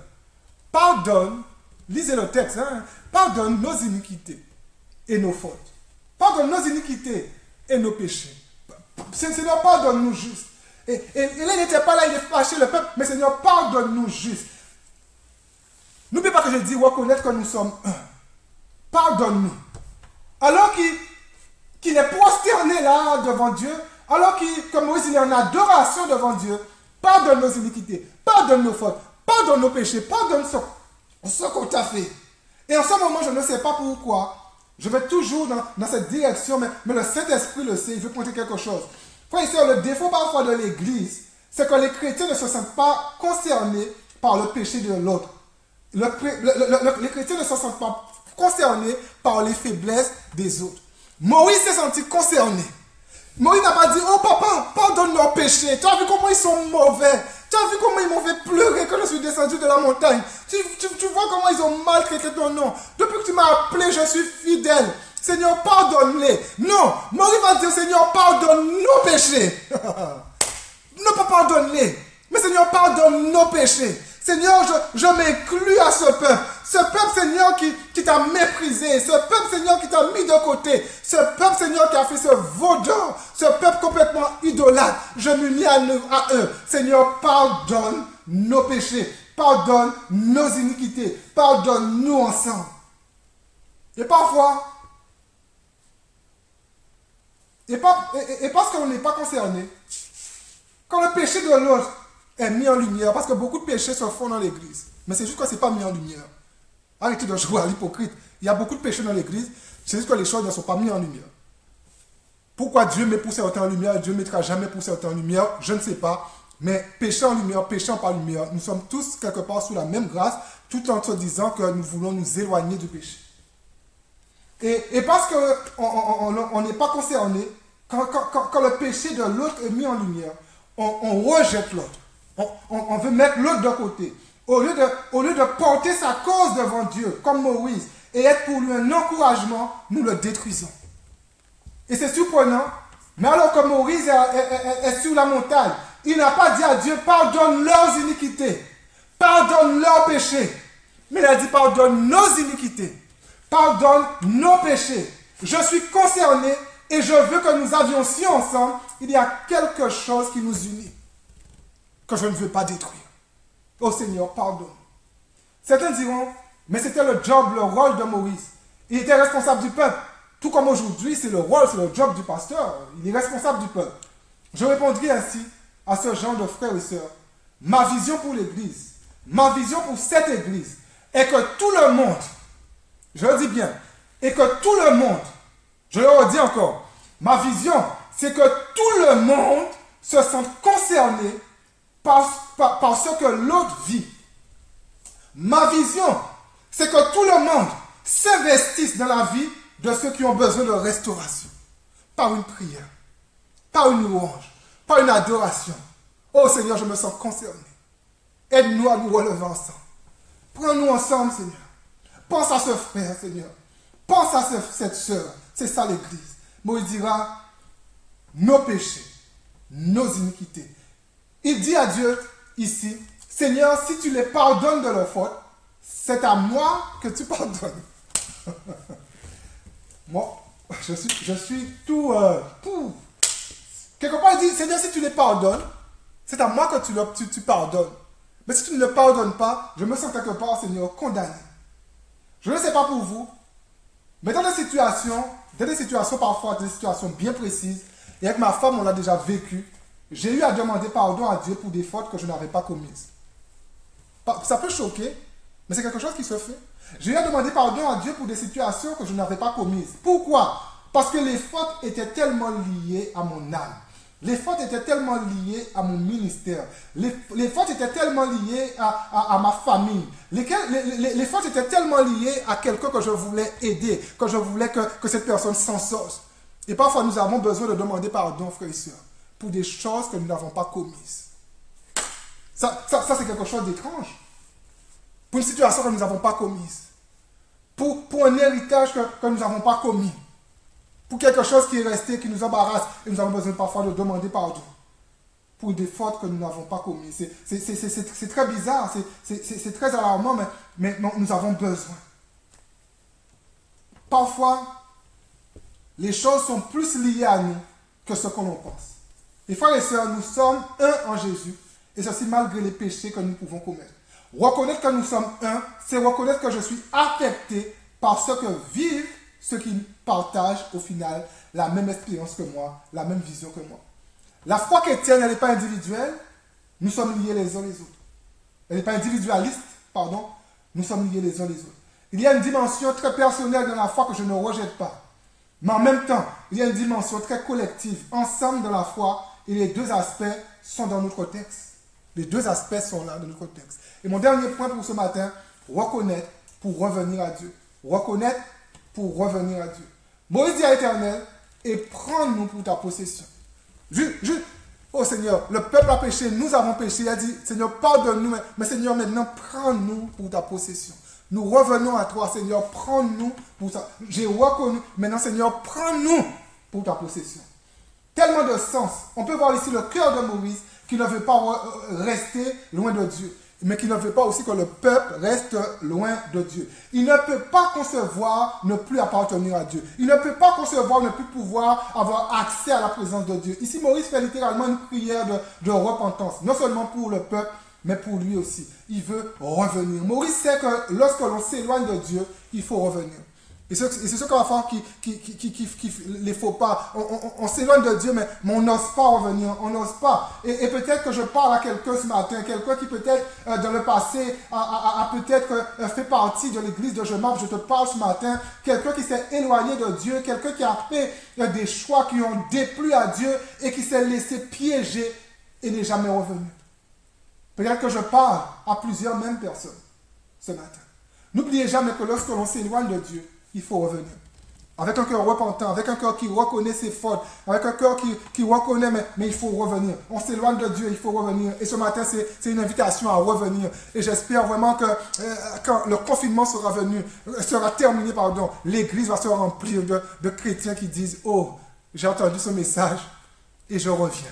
Speaker 2: pardonne, lisez le texte, hein, pardonne nos iniquités et nos fautes. Pardonne nos iniquités et nos péchés. Seigneur, pardonne-nous juste. Et là, il n'était pas là, il est fâché, le peuple, mais Seigneur, pardonne-nous juste. N'oubliez pas que je dis reconnaître que nous sommes un. Pardonne-nous. Alors qu'il est prosterné là devant Dieu, alors que Moïse il est en adoration devant Dieu, pardonne nos iniquités, pardonne nos fautes, pardonne nos péchés, pardonne ce qu'on t'a fait. Et en ce moment, je ne sais pas pourquoi, je vais toujours dans cette direction, mais le Saint-Esprit le sait, il veut pointer quelque chose. Frère et sœur, le défaut parfois de l'Église, c'est que les chrétiens ne se sentent pas concernés par le péché de l'autre. Les chrétiens ne se sentent pas concernés par les faiblesses des autres. Moïse s'est senti concerné. Moïse n'a pas dit, oh papa, pardonne leurs péchés. Tu as vu comment ils sont mauvais. Tu as vu comment ils m'ont fait pleurer quand je suis descendu de la montagne. Tu vois comment ils ont maltraité ton nom. Depuis que tu m'as appelé, je suis fidèle. Seigneur, pardonne-les. Non, Moïse va dire, Seigneur, pardonne nos péchés. Non pas pardonne-les, mais Seigneur, pardonne nos péchés. Seigneur, je m'inclus à ce peuple. Ce peuple, Seigneur, qui t'a méprisé. Ce peuple, Seigneur, qui t'a mis de côté. Ce peuple, Seigneur, qui a fait ce veau d'or. Ce peuple complètement idolâtre. Je m'unis à eux. Seigneur, pardonne nos péchés. Pardonne nos iniquités. Pardonne-nous ensemble. Et parfois, et parce qu'on n'est pas concerné, quand le péché de l'autre est mis en lumière, parce que beaucoup de péchés se font dans l'église, mais c'est juste que ce n'est pas mis en lumière. Arrêtez de jouer à l'hypocrite. Il y a beaucoup de péchés dans l'église, c'est juste que les choses ne sont pas mises en lumière. Pourquoi Dieu met pour certains en lumière et Dieu ne mettra jamais pour certains en lumière, je ne sais pas. Mais péchant par lumière, nous sommes tous quelque part sous la même grâce, tout en se disant que nous voulons nous éloigner du péché. Et parce qu'on n'est pas concerné, quand le péché de l'autre est mis en lumière, on rejette l'autre. On veut mettre l'autre de côté. Au lieu de porter sa cause devant Dieu, comme Moïse, et être pour lui un encouragement, nous le détruisons. Et c'est surprenant, mais alors que Moïse est sur la montagne, il n'a pas dit à Dieu, pardonne leurs iniquités, pardonne leurs péchés. Mais il a dit, pardonne nos iniquités, pardonne nos péchés. Je suis concerné et je veux que nous avions ensemble, il y a quelque chose qui nous unit, que je ne veux pas détruire. Oh Seigneur, pardonne. Certains diront, mais c'était le rôle de Moïse. Il était responsable du peuple. Tout comme aujourd'hui, c'est le job du pasteur. Il est responsable du peuple. Je répondrai ainsi à ce genre de frères et sœurs. Ma vision pour l'Église, ma vision pour cette Église, est que tout le monde, je le dis bien, et que tout le monde, je le redis encore, ma vision, c'est que tout le monde se sente concerné par ce que l'autre vit. Ma vision, c'est que tout le monde s'investisse dans la vie de ceux qui ont besoin de restauration. Par une prière, par une louange, par une adoration. Oh Seigneur, je me sens concerné. Aide-nous à nous relever ensemble. Prends-nous ensemble, Seigneur. Pense à ce frère, Seigneur. Pense à cette sœur. C'est ça l'Église. Moïse dira, nos péchés, nos iniquités. Il dit à Dieu ici, Seigneur, si tu les pardonnes de leurs fautes, c'est à moi que tu pardonnes. Moi, je suis tout... Quelque part, il dit, Seigneur, si tu les pardonnes, c'est à moi que tu pardonnes. Mais si tu ne le pardonnes pas, je me sens quelque part, Seigneur, condamné. Je ne sais pas pour vous, mais dans des situations parfois, des situations bien précises, et avec ma femme, on l'a déjà vécu, j'ai eu à demander pardon à Dieu pour des fautes que je n'avais pas commises. Ça peut choquer, mais c'est quelque chose qui se fait. J'ai eu à demander pardon à Dieu pour des situations que je n'avais pas commises. Pourquoi? Parce que les fautes étaient tellement liées à mon âme. Les fautes étaient tellement liées à mon ministère. Les fautes étaient tellement liées à ma famille. Les fautes étaient tellement liées à quelqu'un que je voulais aider, que je voulais que cette personne s'en sorte. Et parfois, nous avons besoin de demander pardon, frères et sœurs, pour des choses que nous n'avons pas commises. Ça c'est quelque chose d'étrange. Pour une situation que nous n'avons pas commise. Pour un héritage que nous n'avons pas commis. Pour quelque chose qui est resté, qui nous embarrasse, et nous avons besoin parfois de demander pardon. Pour des fautes que nous n'avons pas commises. C'est très bizarre, c'est très alarmant, mais nous avons besoin. Parfois, les choses sont plus liées à nous que ce que l'on pense. Et frères et sœurs, nous sommes un en Jésus, et ceci malgré les péchés que nous pouvons commettre. Reconnaître que nous sommes un, c'est reconnaître que je suis affecté par ce que vivent ceux qui partagent au final la même expérience que moi, la même vision que moi. La foi chrétienne, elle n'est pas individuelle, nous sommes liés les uns les autres. Elle n'est pas individualiste, pardon, nous sommes liés les uns les autres. Il y a une dimension très personnelle dans la foi que je ne rejette pas. Mais en même temps, il y a une dimension très collective, ensemble dans la foi, et les deux aspects sont dans notre texte. Les deux aspects sont là dans notre texte. Et mon dernier point pour ce matin, reconnaître pour revenir à Dieu. Reconnaître pour revenir à Dieu. Moïse dit à l'Éternel, et prends-nous pour ta possession. Oh Seigneur, le peuple a péché, nous avons péché. Il a dit, Seigneur, pardonne-nous, mais Seigneur, maintenant, prends-nous pour ta possession. Nous revenons à toi, Seigneur, prends-nous pour ça. J'ai reconnu, maintenant, Seigneur, prends-nous pour ta possession. Tellement de sens. On peut voir ici le cœur de Moïse qui ne veut pas rester loin de Dieu, mais qui ne veut pas aussi que le peuple reste loin de Dieu. Il ne peut pas concevoir ne plus appartenir à Dieu. Il ne peut pas concevoir ne plus pouvoir avoir accès à la présence de Dieu. Ici, Moïse fait littéralement une prière de repentance, non seulement pour le peuple, mais pour lui aussi. Il veut revenir. Maurice sait que lorsque l'on s'éloigne de Dieu, il faut revenir. Et c'est ce qu'on va faire qui les faux pas. On s'éloigne de Dieu, mais on n'ose pas revenir. On n'ose pas. Et peut-être que je parle à quelqu'un ce matin, quelqu'un qui peut-être dans le passé a peut-être fait partie de l'église de Jemab. Je te parle ce matin. Quelqu'un qui s'est éloigné de Dieu, quelqu'un qui a fait des choix qui ont déplu à Dieu et qui s'est laissé piéger et n'est jamais revenu. Peut-être que je parle à plusieurs mêmes personnes ce matin. N'oubliez jamais que lorsque l'on s'éloigne de Dieu, il faut revenir. Avec un cœur repentant, avec un cœur qui reconnaît ses fautes, avec un cœur qui reconnaît, mais il faut revenir. On s'éloigne de Dieu, il faut revenir. Et ce matin, c'est une invitation à revenir. Et j'espère vraiment que quand le confinement sera terminé, l'église va se remplir de chrétiens qui disent, oh, j'ai entendu ce message et je reviens.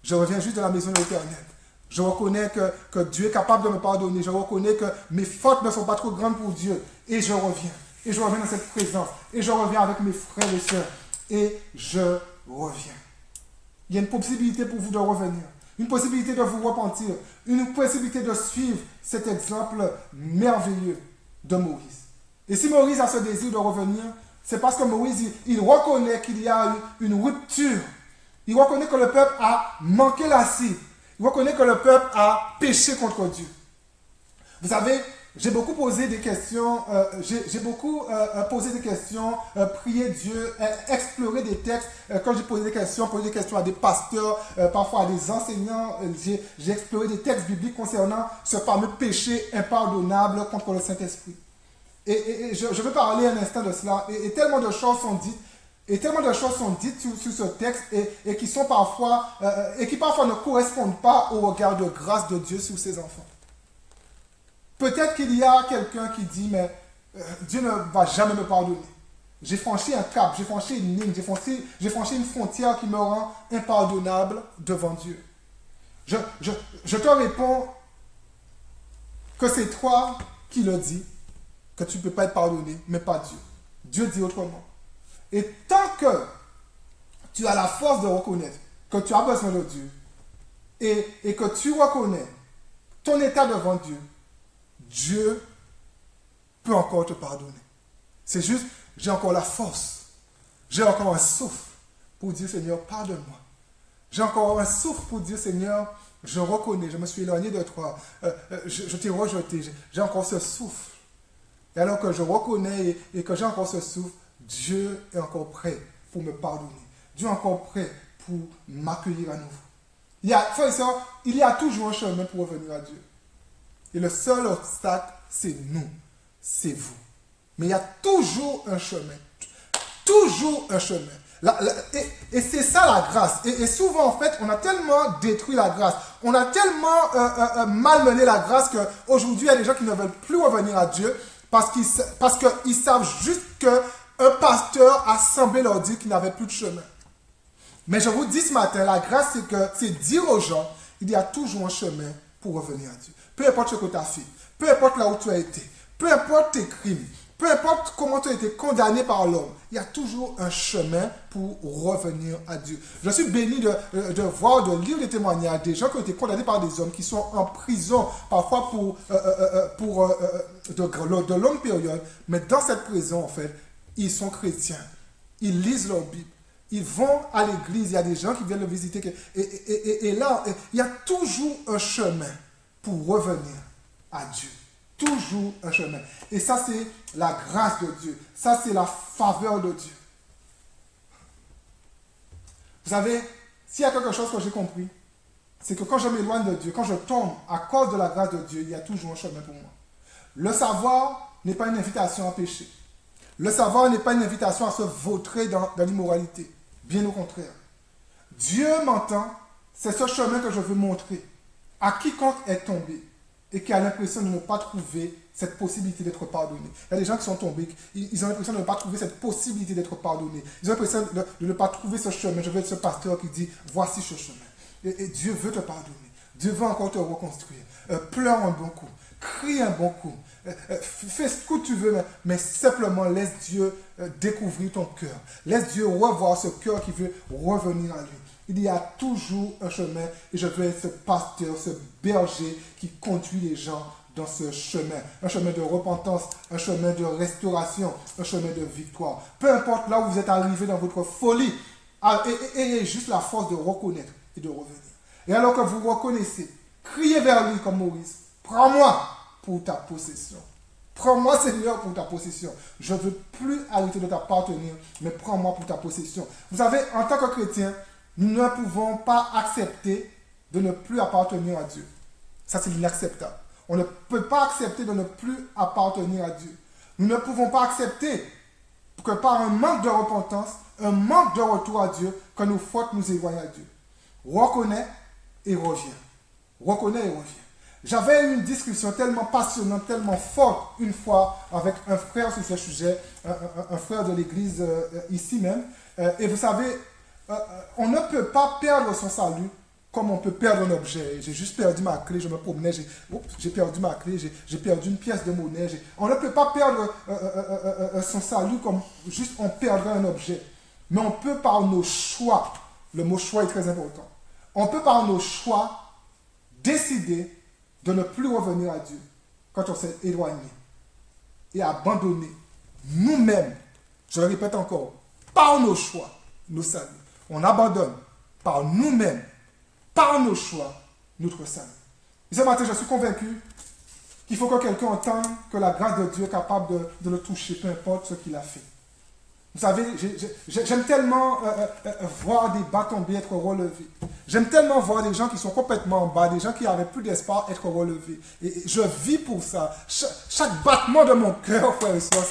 Speaker 2: Je reviens juste de la maison de l'Éternel. Je reconnais que Dieu est capable de me pardonner. Je reconnais que mes fautes ne sont pas trop grandes pour Dieu. Et je reviens. Et je reviens dans cette présence. Et je reviens avec mes frères et sœurs. Et je reviens. Il y a une possibilité pour vous de revenir. Une possibilité de vous repentir. Une possibilité de suivre cet exemple merveilleux de Moïse. Et si Moïse a ce désir de revenir, c'est parce que Moïse, il reconnaît qu'il y a une rupture. Il reconnaît que le peuple a manqué la cible. Il reconnaît que le peuple a péché contre Dieu. Vous savez, j'ai beaucoup posé des questions, prié Dieu, exploré des textes. Quand j'ai posé des questions à des pasteurs, parfois à des enseignants, j'ai exploré des textes bibliques concernant ce fameux péché impardonnable contre le Saint-Esprit. Et je veux parler un instant de cela. Et tellement de choses sont dites. Et tellement de choses sont dites sur ce texte et qui parfois ne correspondent pas au regard de grâce de Dieu sur ses enfants. Peut-être qu'il y a quelqu'un qui dit, mais Dieu ne va jamais me pardonner. J'ai franchi un cap, j'ai franchi une ligne, j'ai franchi une frontière qui me rend impardonnable devant Dieu. Je te réponds que c'est toi qui le dis, que tu ne peux pas être pardonné, mais pas Dieu. Dieu dit autrement. Et tant que tu as la force de reconnaître que tu as besoin de Dieu et que tu reconnais ton état devant Dieu, Dieu peut encore te pardonner. C'est juste, j'ai encore la force, j'ai encore un souffle pour dire Seigneur, pardonne-moi. J'ai encore un souffle pour dire Seigneur, je reconnais, je me suis éloigné de toi, je t'ai rejeté, j'ai encore ce souffle. Et alors que je reconnais et que j'ai encore ce souffle, Dieu est encore prêt pour me pardonner. Dieu est encore prêt pour m'accueillir à nouveau. Frères et sœurs, il y a toujours un chemin pour revenir à Dieu. Et le seul obstacle, c'est nous, c'est vous. Mais il y a toujours un chemin. Toujours un chemin. Et c'est ça la grâce. Et souvent, en fait, on a tellement détruit la grâce. On a tellement malmené la grâce qu'aujourd'hui, il y a des gens qui ne veulent plus revenir à Dieu parce qu'ils savent juste qu'un pasteur a semblé leur dire qu'il n'avait plus de chemin. Mais je vous dis ce matin, la grâce, c'est dire aux gens, il y a toujours un chemin pour revenir à Dieu. Peu importe ce que tu as fait, peu importe là où tu as été, peu importe tes crimes, peu importe comment tu as été condamné par l'homme, il y a toujours un chemin pour revenir à Dieu. Je suis béni de voir, de lire des témoignages des gens qui ont été condamnés par des hommes qui sont en prison, parfois pour de longues périodes, mais dans cette prison, en fait, ils sont chrétiens, ils lisent leur Bible, ils vont à l'église, il y a des gens qui viennent le visiter, et là, il y a toujours un chemin pour revenir à Dieu. Toujours un chemin. Et ça, c'est la grâce de Dieu. Ça, c'est la faveur de Dieu. Vous savez, s'il y a quelque chose que j'ai compris, c'est que quand je m'éloigne de Dieu, quand je tombe à cause de la grâce de Dieu, il y a toujours un chemin pour moi. Le savoir n'est pas une invitation à pécher. Le savoir n'est pas une invitation à se vautrer dans l'immoralité. Bien au contraire. Dieu m'entend, c'est ce chemin que je veux montrer à quiconque est tombé et qui a l'impression de ne pas trouver cette possibilité d'être pardonné. Il y a des gens qui sont tombés, ils ont l'impression de ne pas trouver cette possibilité d'être pardonné. Ils ont l'impression de ne pas trouver ce chemin. Je veux être ce pasteur qui dit, voici ce chemin. Et Dieu veut te pardonner. Dieu veut encore te reconstruire. Pleure un bon coup. Crie un bon coup. Fais ce que tu veux, mais simplement laisse Dieu découvrir ton cœur. Laisse Dieu revoir ce cœur qui veut revenir à lui. Il y a toujours un chemin et je veux être ce pasteur, ce berger qui conduit les gens dans ce chemin. Un chemin de repentance, un chemin de restauration, un chemin de victoire. Peu importe là où vous êtes arrivé dans votre folie, ayez juste la force de reconnaître et de revenir. Et alors que vous reconnaissez, criez vers lui comme Moïse. Prends-moi pour ta possession. Prends-moi, Seigneur, pour ta possession. Je ne veux plus arrêter de t'appartenir, mais prends-moi pour ta possession. Vous savez, en tant que chrétien, nous ne pouvons pas accepter de ne plus appartenir à Dieu. Ça, c'est l'inacceptable. On ne peut pas accepter de ne plus appartenir à Dieu. Nous ne pouvons pas accepter que par un manque de repentance, un manque de retour à Dieu, que nos fautes nous éloignent à Dieu. Reconnais et reviens. Reconnais et reviens. J'avais eu une discussion tellement passionnante, tellement forte, une fois, avec un frère sur ce sujet, un frère de l'église ici même. Et vous savez, on ne peut pas perdre son salut comme on peut perdre un objet. J'ai juste perdu ma clé, je me promenais, j'ai perdu ma clé, j'ai perdu une pièce de monnaie. On ne peut pas perdre son salut comme juste on perdrait un objet. Mais on peut par nos choix, le mot choix est très important, on peut par nos choix décider de ne plus revenir à Dieu quand on s'est éloigné et abandonner nous-mêmes, je le répète encore, par nos choix, nos saluts. On abandonne par nous-mêmes, par nos choix, notre salut. Et ce matin, je suis convaincu qu'il faut que quelqu'un entende que la grâce de Dieu est capable de le toucher, peu importe ce qu'il a fait. Vous savez, j'aime tellement voir des bas tombés être relevés. J'aime tellement voir des gens qui sont complètement en bas, des gens qui n'avaient plus d'espoir être relevés. Et je vis pour ça. Chaque battement de mon cœur, frère et soeur,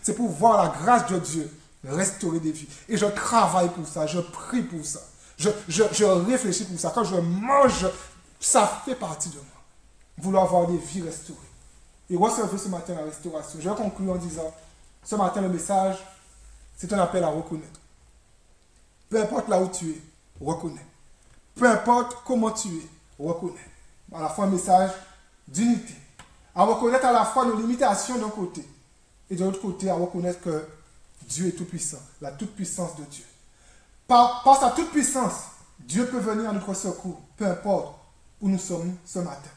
Speaker 2: c'est pour voir la grâce de Dieu restaurer des vies. Et je travaille pour ça, je prie pour ça. Je réfléchis pour ça. Quand je mange, ça fait partie de moi. Vouloir voir des vies restaurées. Et recevoir ce matin la restauration. Je vais conclure en disant, ce matin le message, c'est un appel à reconnaître. Peu importe là où tu es, reconnais. Peu importe comment tu es, reconnais. À la fois un message d'unité. À reconnaître à la fois nos limitations d'un côté et de l'autre côté à reconnaître que Dieu est tout puissant, la toute puissance de Dieu. Par sa toute puissance, Dieu peut venir à notre secours, peu importe où nous sommes ce matin.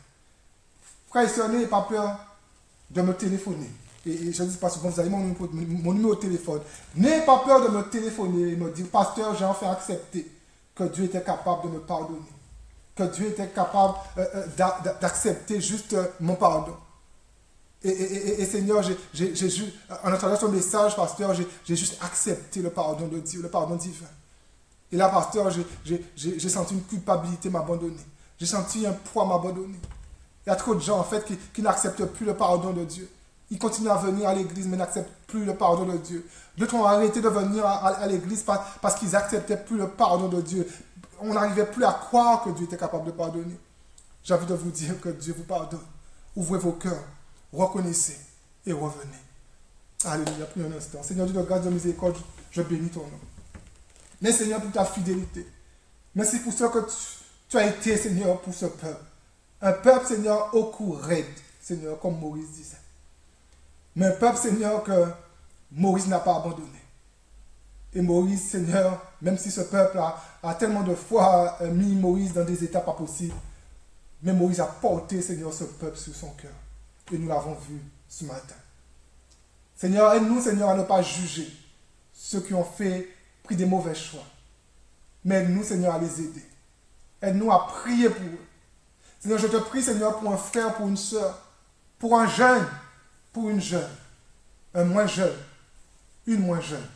Speaker 2: Frère et sœurs, n'ayez pas peur de me téléphoner. Et je ne dis pas souvent, vous avez mon numéro de téléphone. N'ayez pas peur de me téléphoner et me dire, pasteur, j'ai enfin accepté que Dieu était capable de me pardonner. Que Dieu était capable d'accepter juste mon pardon. Et Seigneur, en entendant ton message, pasteur, j'ai juste accepté le pardon de Dieu, le pardon divin. Et là, pasteur, j'ai senti une culpabilité m'abandonner. J'ai senti un poids m'abandonner. Il y a trop de gens, en fait, qui n'acceptent plus le pardon de Dieu. Ils continuent à venir à l'église, mais n'acceptent plus le pardon de Dieu. D'autres ont arrêté de venir à l'église parce qu'ils n'acceptaient plus le pardon de Dieu. On n'arrivait plus à croire que Dieu était capable de pardonner. J'ai envie de vous dire que Dieu vous pardonne. Ouvrez vos cœurs, reconnaissez et revenez. Alléluia, prions un instant. Seigneur Dieu de grâce, de miséricorde, je bénis ton nom. Merci Seigneur pour ta fidélité. Merci pour ce que tu as été, Seigneur, pour ce peuple. Un peuple, Seigneur, au cou raide, Seigneur, comme Moïse disait. Mais un peuple, Seigneur, que Moïse n'a pas abandonné. Et Moïse, Seigneur, même si ce peuple a tellement de fois mis Moïse dans des états pas possibles, mais Moïse a porté, Seigneur, ce peuple sur son cœur. Et nous l'avons vu ce matin. Seigneur, aide-nous, Seigneur, à ne pas juger ceux qui ont pris des mauvais choix. Mais aide-nous, Seigneur, à les aider. Aide-nous à prier pour eux. Seigneur, je te prie, Seigneur, pour un frère, pour une soeur, pour un jeune, pour une jeune, un moins jeune, une moins jeune,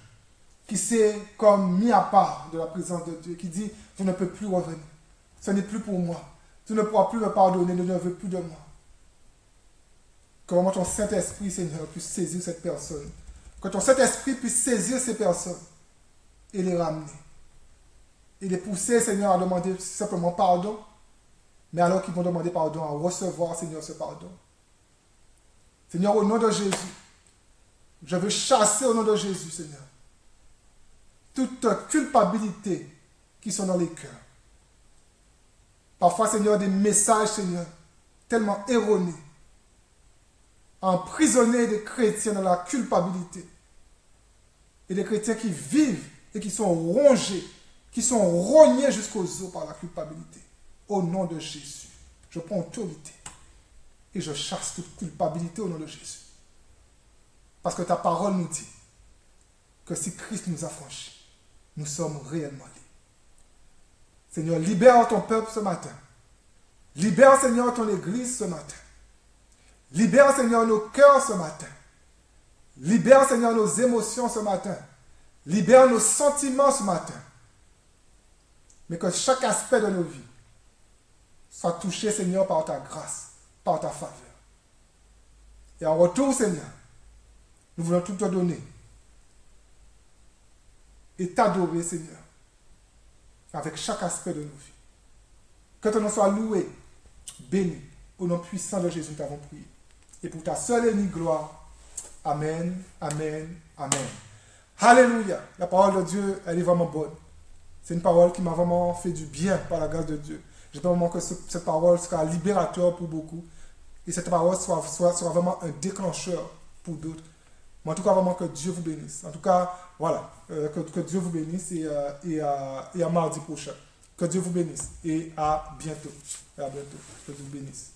Speaker 2: qui s'est comme mis à part de la présence de Dieu, qui dit, je ne peux plus revenir, ce n'est plus pour moi, tu ne pourras plus me pardonner, tu ne veux plus de moi. Que vraiment ton Saint-Esprit, Seigneur, puisse saisir cette personne, que ton Saint-Esprit puisse saisir ces personnes et les ramener, et les pousser, Seigneur, à demander simplement pardon, mais alors qu'ils vont demander pardon, à recevoir, Seigneur, ce pardon. Seigneur, au nom de Jésus, je veux chasser au nom de Jésus, Seigneur, toute culpabilité qui sont dans les cœurs. Parfois, Seigneur, des messages, Seigneur, tellement erronés, emprisonner des chrétiens dans la culpabilité. Et des chrétiens qui vivent et qui sont rongés, qui sont rognés jusqu'aux os par la culpabilité. Au nom de Jésus, je prends autorité et je chasse toute culpabilité au nom de Jésus. Parce que ta parole nous dit que si Christ nous a franchis, nous sommes réellement libres. Seigneur, libère ton peuple ce matin. Libère, Seigneur, ton église ce matin. Libère, Seigneur, nos cœurs ce matin. Libère, Seigneur, nos émotions ce matin. Libère nos sentiments ce matin. Mais que chaque aspect de nos vies soient touchés, Seigneur, par ta grâce, par ta faveur. Et en retour, Seigneur, nous voulons tout te donner et t'adorer, Seigneur, avec chaque aspect de nos vies. Que ton nom soit loué, béni, au nom puissant de Jésus, nous t'avons prié. Et pour ta seule et unique gloire, Amen, Amen, Amen. Alléluia. La parole de Dieu, elle est vraiment bonne. C'est une parole qui m'a vraiment fait du bien par la grâce de Dieu. J'espère vraiment que cette parole sera libérateur pour beaucoup. Et cette parole sera vraiment un déclencheur pour d'autres. Mais en tout cas, vraiment que Dieu vous bénisse. En tout cas, voilà, que Dieu vous bénisse et à mardi prochain. Que Dieu vous bénisse et à bientôt. Et à bientôt. Que Dieu vous bénisse.